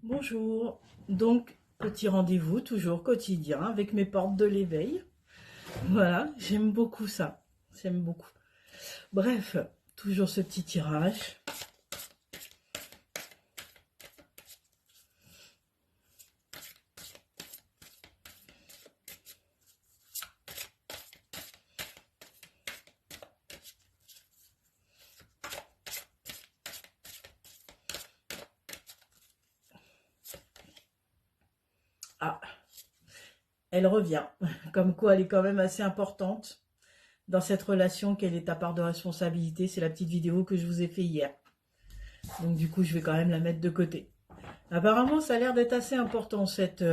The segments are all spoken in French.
Bonjour, donc petit rendez-vous toujours quotidien avec mes portes de l'éveil. Voilà, j'aime beaucoup ça, j'aime beaucoup. Bref, toujours ce petit tirage. Ah, elle revient, comme quoi elle est quand même assez importante dans cette relation, quelle est ta part de responsabilité. C'est la petite vidéo que je vous ai fait hier. Donc du coup, je vais quand même la mettre de côté. Apparemment, ça a l'air d'être assez important cette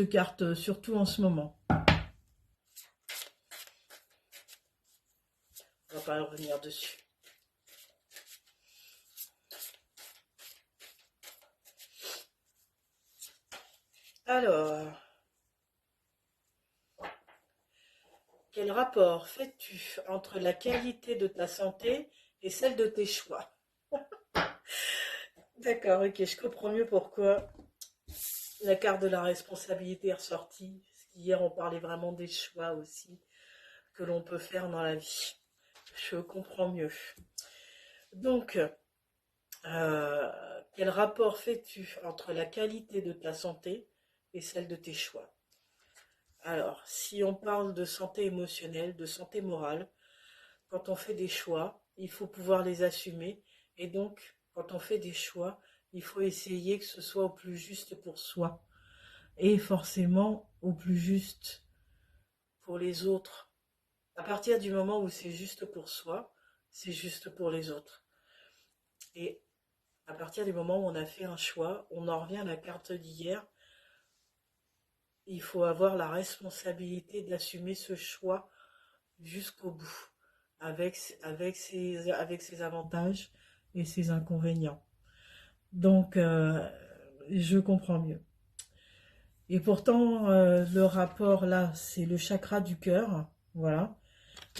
carte, surtout en ce moment. On va pas revenir dessus. Alors, quel rapport fais-tu entre la qualité de ta santé et celle de tes choix? D'accord, ok, je comprends mieux pourquoi la carte de la responsabilité est ressortie. Parce qu'hier, on parlait vraiment des choix aussi que l'on peut faire dans la vie. Je comprends mieux. Donc, quel rapport fais-tu entre la qualité de ta santé et celle de tes choix? Alors, si on parle de santé émotionnelle, de santé morale, quand on fait des choix, il faut pouvoir les assumer. Et donc, quand on fait des choix, il faut essayer que ce soit au plus juste pour soi. Et forcément au plus juste pour les autres. À partir du moment où c'est juste pour soi, c'est juste pour les autres. Et à partir du moment où on a fait un choix, on en revient à la carte d'hier, il faut avoir la responsabilité d'assumer ce choix jusqu'au bout, avec ses avantages et ses inconvénients. Donc, je comprends mieux. Et pourtant, le rapport là, c'est le chakra du cœur, voilà.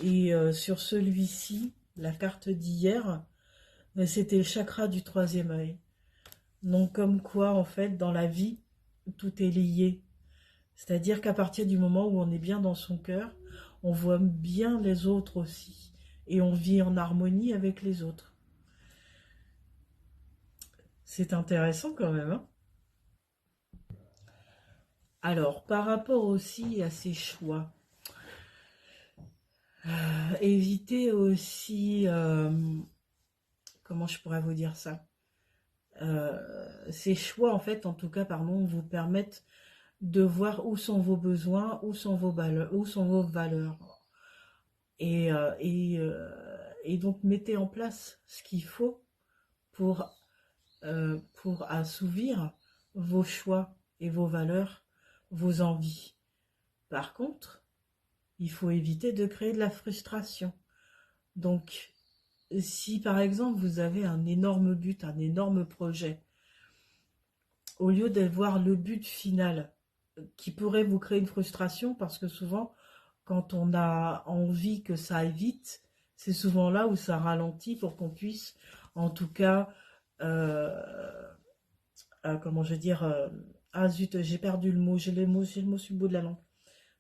Et sur celui-ci, la carte d'hier, c'était le chakra du troisième œil. Donc, comme quoi, en fait, dans la vie, tout est lié. C'est-à-dire qu'à partir du moment où on est bien dans son cœur, on voit bien les autres aussi. Et on vit en harmonie avec les autres. C'est intéressant quand même, hein. Alors, par rapport aussi à ces choix, éviter aussi, comment je pourrais vous dire ça, ces choix, en fait, en tout cas, pardon, vous permettent de voir où sont vos besoins, où sont vos valeurs. Et donc, mettez en place ce qu'il faut pour, pour assouvir vos choix et vos valeurs, vos envies. Par contre, il faut éviter de créer de la frustration. Donc, si par exemple vous avez un énorme but, un énorme projet, au lieu de voir le but final qui pourrait vous créer une frustration, parce que souvent, quand on a envie que ça aille vite, c'est souvent là où ça ralentit pour qu'on puisse, en tout cas, euh, comment je vais dire, ah zut, j'ai perdu le mot, j'ai le mot sur le bout de la langue,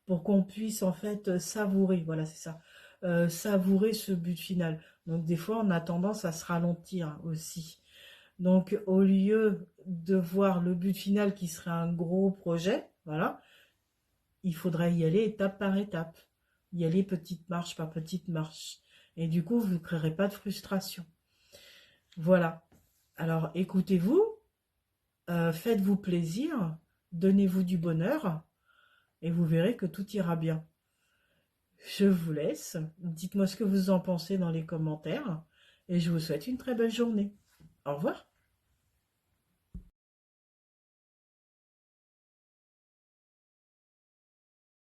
pour qu'on puisse en fait savourer, voilà c'est ça, savourer ce but final. Donc des fois on a tendance à se ralentir aussi. Donc au lieu de voir le but final qui serait un gros projet, voilà, il faudrait y aller étape par étape, y aller petite marche par petite marche. Et du coup vous ne créerez pas de frustration. Voilà. Alors écoutez-vous, faites-vous plaisir, donnez-vous du bonheur et vous verrez que tout ira bien. Je vous laisse. Dites-moi ce que vous en pensez dans les commentaires. Et je vous souhaite une très belle journée. Au revoir.